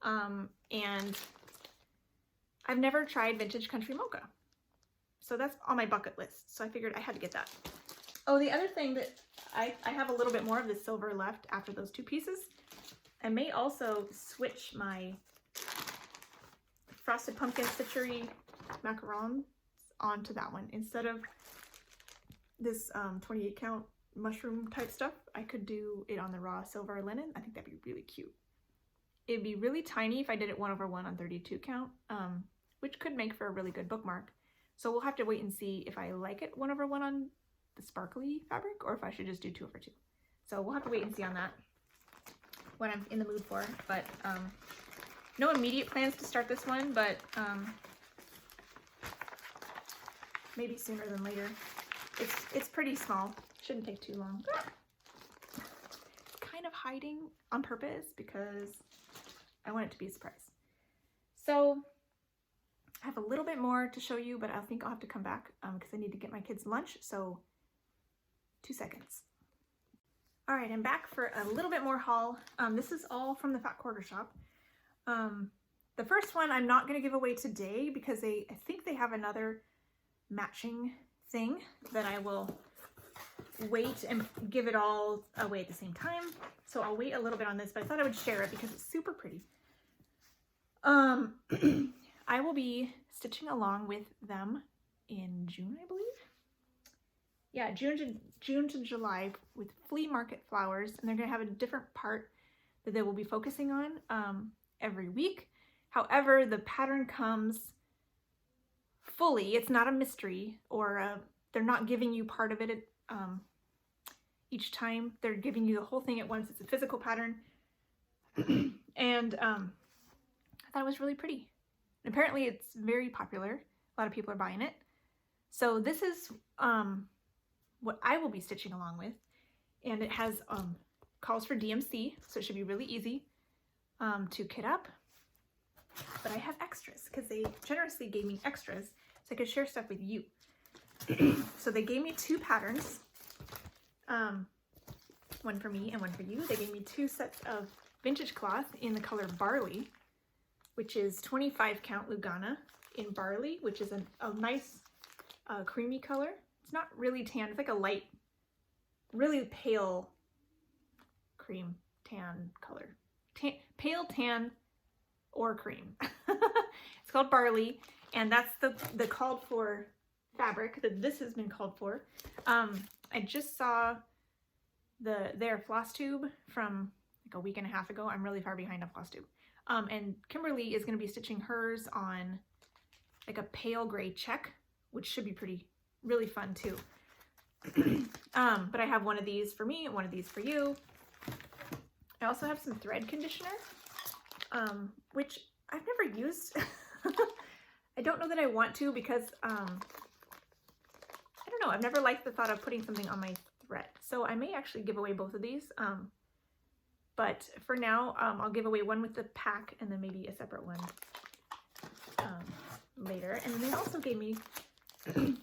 And I've never tried Vintage Country Mocha. So that's on my bucket list. So I figured I had to get that. Oh, the other thing that I have a little bit more of the silver left after those two pieces. I may also switch my Frosted Pumpkin Stitchery macarons onto that one. Instead of this 28 count mushroom type stuff, I could do it on the raw silver linen. I think that'd be really cute. It'd be really tiny if I did it 1/1 on 32 count, which could make for a really good bookmark. So we'll have to wait and see if I like it 1/1 on the sparkly fabric, or if I should just do 2/2. So we'll have to wait and see on that, what I'm in the mood for. But no immediate plans to start this one, but maybe sooner than later. It's pretty small, shouldn't take too long. It's kind of hiding on purpose because I want it to be a surprise. So I have a little bit more to show you, but I think I'll have to come back because I need to get my kids lunch. So 2 seconds. All right, I'm back for a little bit more haul. This is all from the Fat Quarter Shop. The first one I'm not going to give away today because I think they have another matching thing that I will wait and give it all away at the same time. So I'll wait a little bit on this, but I thought I would share it because it's super pretty. I will be stitching along with them in June, I believe. Yeah, June to July with Flea Market Flowers, and they're going to have a different part that they will be focusing on every week. However, the pattern comes fully. It's not a mystery, or they're not giving you part of it each time. They're giving you the whole thing at once. It's a physical pattern. And I thought it was really pretty. And apparently it's very popular. A lot of people are buying it. So this is what I will be stitching along with. And it has calls for DMC, so it should be really easy to kit up. But I have extras because they generously gave me extras so I could share stuff with you. So they gave me 2 patterns, one for me and one for you. They gave me 2 sets of vintage cloth in the color Barley, which is 25 count Lugana in Barley, which is a nice creamy color. It's not really tan, it's like a light, really pale cream tan color. Pale tan or cream. It's called Barley, and that's the called for fabric that this has been called for. I just saw their Flosstube from like a week and a half ago. I'm really far behind on Flosstube. And Kimberly is going to be stitching hers on like a pale gray check, which should be really fun too. But I have one of these for me and one of these for you. I also have some thread conditioner, which I've never used. I don't know that I want to because, I don't know, I've never liked the thought of putting something on my thread. So I may actually give away both of these. But for now, I'll give away one with the pack and then maybe a separate one later. And then they also gave me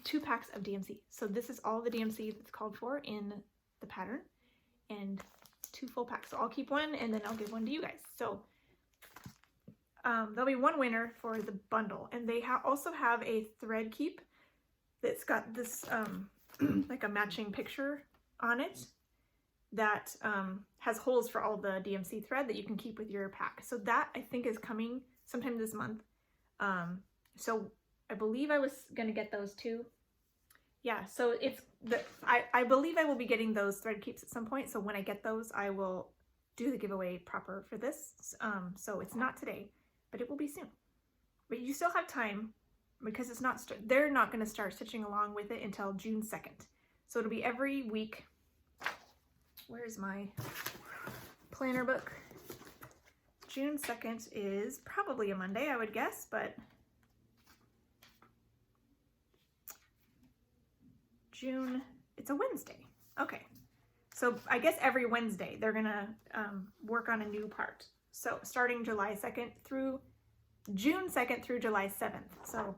2 packs of DMC. So this is all the DMC that's called for in the pattern, and 2 full packs. So I'll keep one and then I'll give one to you guys. So there'll be one winner for the bundle. And they also have a thread keep that's got this like a matching picture on it that has holes for all the DMC thread that you can keep with your pack. So that I think is coming sometime this month. So I believe I was gonna get those too. Yeah, so it's I believe I will be getting those thread keeps at some point. So when I get those, I will do the giveaway proper for this. So it's not today, but it will be soon. But you still have time because it's not, they're not going to start stitching along with it until June 2nd. So it'll be every week. Where's my planner book? June 2nd is probably a Monday, I would guess, but June, it's a Wednesday. Okay. So I guess every Wednesday they're gonna work on a new part. So starting July 2nd through June 2nd through July 7th. So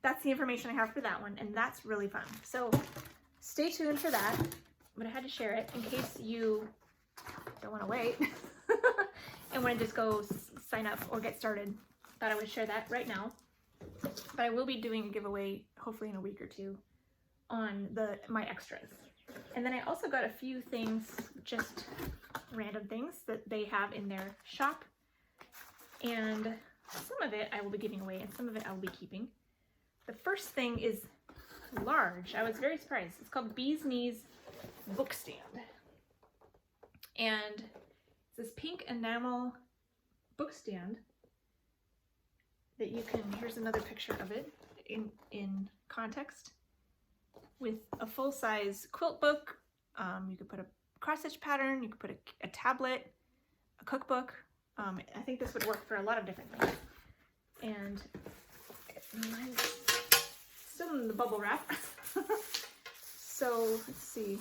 that's the information I have for that one, and that's really fun. So stay tuned for that. But I had to share it in case you don't want to wait and want to just go sign up or get started. Thought I would share that right now. But I will be doing a giveaway hopefully in a week or two on my extras. And then I also got a few things, just random things that they have in their shop. And some of it I will be giving away and some of it I will be keeping. The first thing is large. I was very surprised. It's called Bee's Knees Book Stand. And it's this pink enamel book stand that you can, here's another picture of it in context, with a full-size quilt book. You could put a cross-stitch pattern, you could put a tablet, a cookbook. I think this would work for a lot of different things. And mine's still in the bubble wrap. So let's see.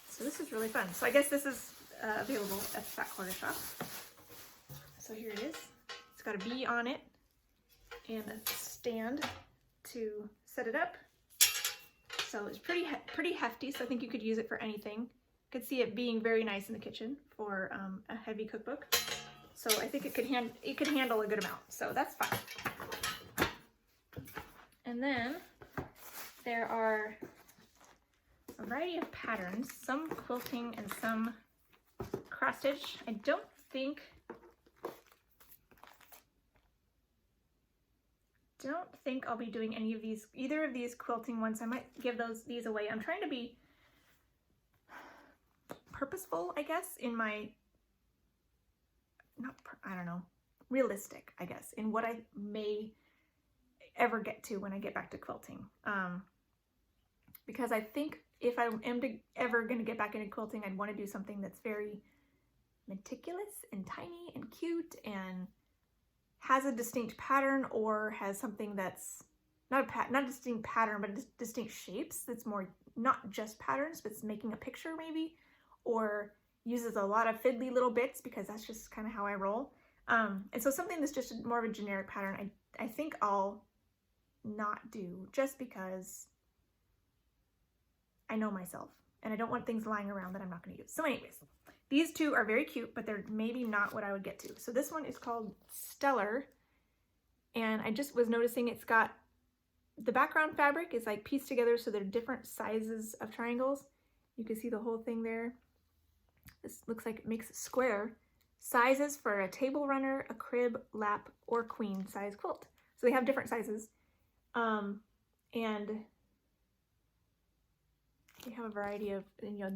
So this is really fun. So I guess this is available at the Fat Quarter Shop. So here it is. It's got a bee on it and a stand to set it up. So it's pretty hefty, so I think you could use it for anything. Could see it being very nice in the kitchen for a heavy cookbook. So I think it could handle a good amount. So that's fine. And then there are a variety of patterns, some quilting and some cross stitch. I don't think I'll be doing either of these quilting ones. I might give these away. I'm trying to be purposeful, I guess, in my, I don't know, realistic, I guess, in what I may ever get to when I get back to quilting. Because I think if I am ever going to get back into quilting, I'd want to do something that's very meticulous and tiny and cute and has a distinct pattern, or has something that's not a distinct pattern, but distinct shapes. That's more not just patterns, but it's making a picture maybe, or uses a lot of fiddly little bits, because that's just kind of how I roll. And so something that's just more of a generic pattern, I think I'll not do, just because I know myself and I don't want things lying around that I'm not going to use. So anyways, these two are very cute, but they're maybe not what I would get to. So this one is called Stellar, and I just was noticing it's got, the background fabric is like pieced together, so they're different sizes of triangles. You can see the whole thing there. This looks like it makes a square. Sizes for a table runner, a crib, lap, or queen size quilt. So they have different sizes. And they have a variety of,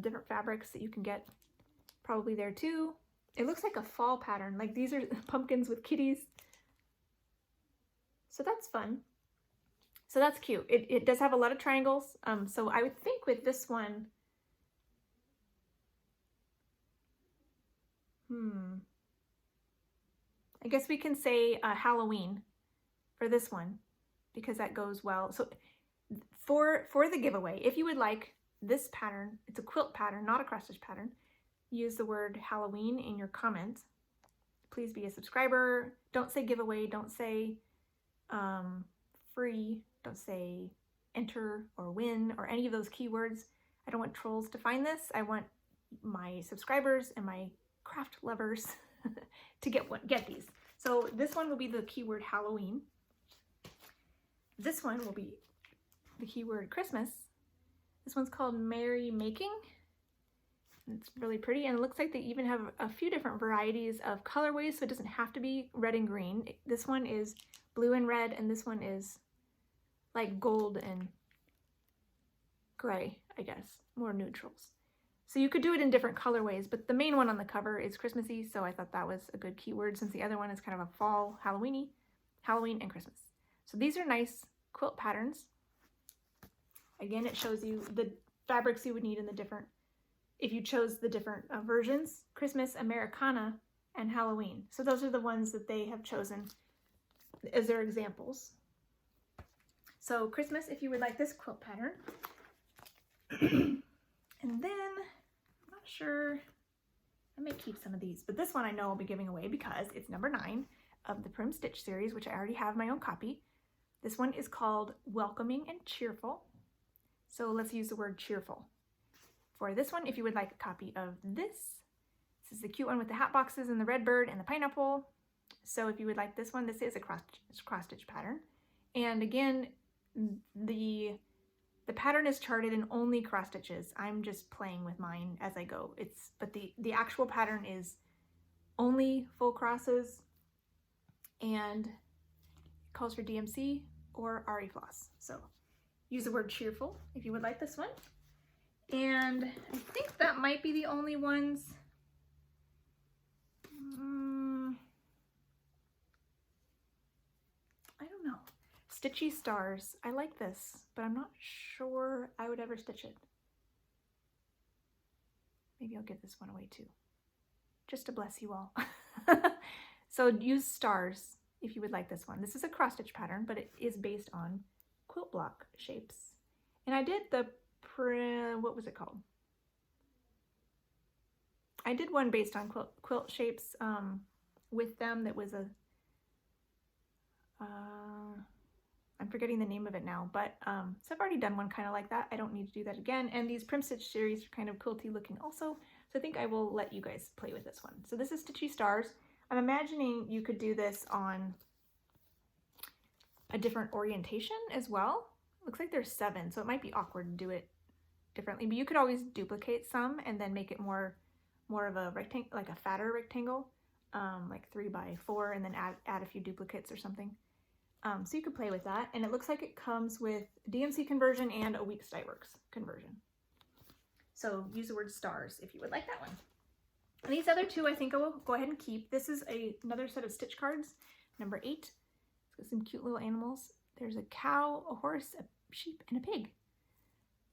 different fabrics that you can get probably there too. It looks like a fall pattern. Like these are pumpkins with kitties. So that's fun. So that's cute. It does have a lot of triangles. So I would think with this one, I guess we can say Halloween for this one, because that goes well. So for the giveaway, if you would like this pattern, it's a quilt pattern, not a cross stitch pattern, use the word Halloween in your comment. Please be a subscriber. Don't say giveaway. Don't say free. Don't say enter or win or any of those keywords. I don't want trolls to find this. I want my subscribers and my craft lovers to get these. So this one will be the keyword Halloween. This one will be the keyword Christmas. This one's called Merry Making. It's really pretty, and it looks like they even have a few different varieties of colorways, so it doesn't have to be red and green. This one is blue and red, and this one is like gold and gray, I guess, more neutrals. So you could do it in different colorways, but the main one on the cover is Christmassy, so I thought that was a good keyword since the other one is kind of a fall, Halloween and Christmas. So these are nice quilt patterns. Again, it shows you the fabrics you would need in the different, if you chose the different versions, Christmas, Americana, and Halloween. So those are the ones that they have chosen as their examples. So Christmas, if you would like this quilt pattern. And then, I'm not sure, I may keep some of these, but this one I know I'll be giving away because it's number 9 of the Prim Stitch series, which I already have my own copy. This one is called Welcoming and Cheerful. So let's use the word cheerful. For this one, if you would like a copy of this is the cute one with the hat boxes and the red bird and the pineapple. So if you would like this one, this is a cross stitch pattern. And again, the pattern is charted in only cross stitches. I'm just playing with mine as I go. But the actual pattern is only full crosses, and it calls for DMC or RE floss. So use the word cheerful if you would like this one. And I think that might be the only ones. I don't know. Stitchy Stars. I like this, but I'm not sure I would ever stitch it. Maybe I'll give this one away too, just to bless you all. So use stars if you would like this one. This is a cross stitch pattern, but it is based on quilt block shapes. And I did the, what was it called? I did one based on quilt shapes with them that was a, I'm forgetting the name of it now, but so I've already done one kind of like that. I don't need to do that again. And these Prim Stitch series are kind of quilty looking also, so I think I will let you guys play with this one. So this is Stitchy Stars. I'm imagining you could do this on a different orientation as well. Looks like there's 7, so it might be awkward to do it differently, but you could always duplicate some and then make it more of a rectangle, like a fatter rectangle, like 3 by 4, and then add a few duplicates or something. So you could play with that, and it looks like it comes with DMC conversion and a weeks dye works conversion. So use the word stars if you would like that one. And these other 2 I think I will go ahead and keep. This is another set of stitch cards, number 8. It's got some cute little animals. There's a cow, a horse, a sheep, and a pig.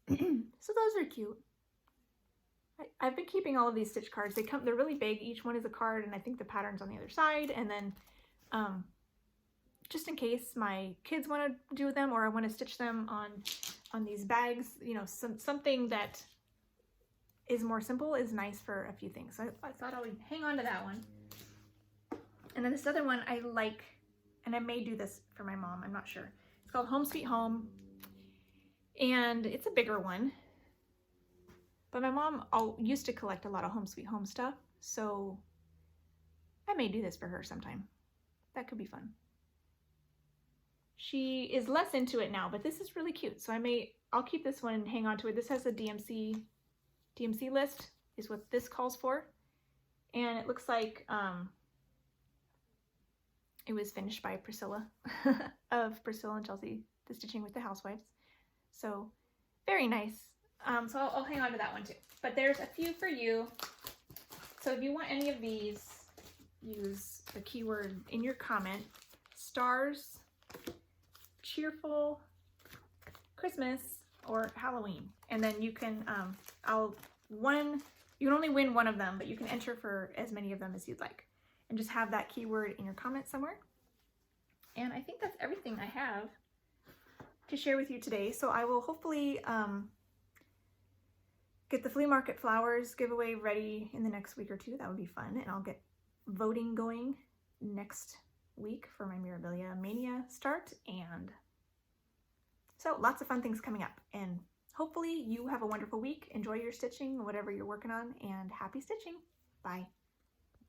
So those are cute. I've been keeping all of these stitch cards. They're really big. Each one is a card, and I think the pattern's on the other side. And then just in case my kids want to do them, or I want to stitch them on these bags, you know, something that is more simple is nice for a few things. So I thought I would hang on to that one. And then this other one I like, and I may do this for my mom, I'm not sure. It's called Home Sweet Home, and it's a bigger one. But my mom used to collect a lot of Home Sweet Home stuff, so I may do this for her sometime. That could be fun. She is less into it now, but this is really cute, so I'll keep this one and hang on to it. This has a DMC list is what this calls for, and it looks like it was finished by Priscilla of Priscilla and Chelsea, the Stitching with the Housewives. So very nice. So I'll hang on to that one too. But there's a few for you. So if you want any of these, use the keyword in your comment: stars, cheerful, Christmas, or Halloween. And then you can, you can only win one of them, but you can enter for as many of them as you'd like. And just have that keyword in your comment somewhere. And I think that's everything I have to share with you today. So I will hopefully get the flea market flowers giveaway ready in the next week or 2. That would be fun. And I'll get voting going next week for my Mirabilia Mania start. And so lots of fun things coming up. And hopefully you have a wonderful week. Enjoy your stitching, whatever you're working on, and happy stitching. Bye.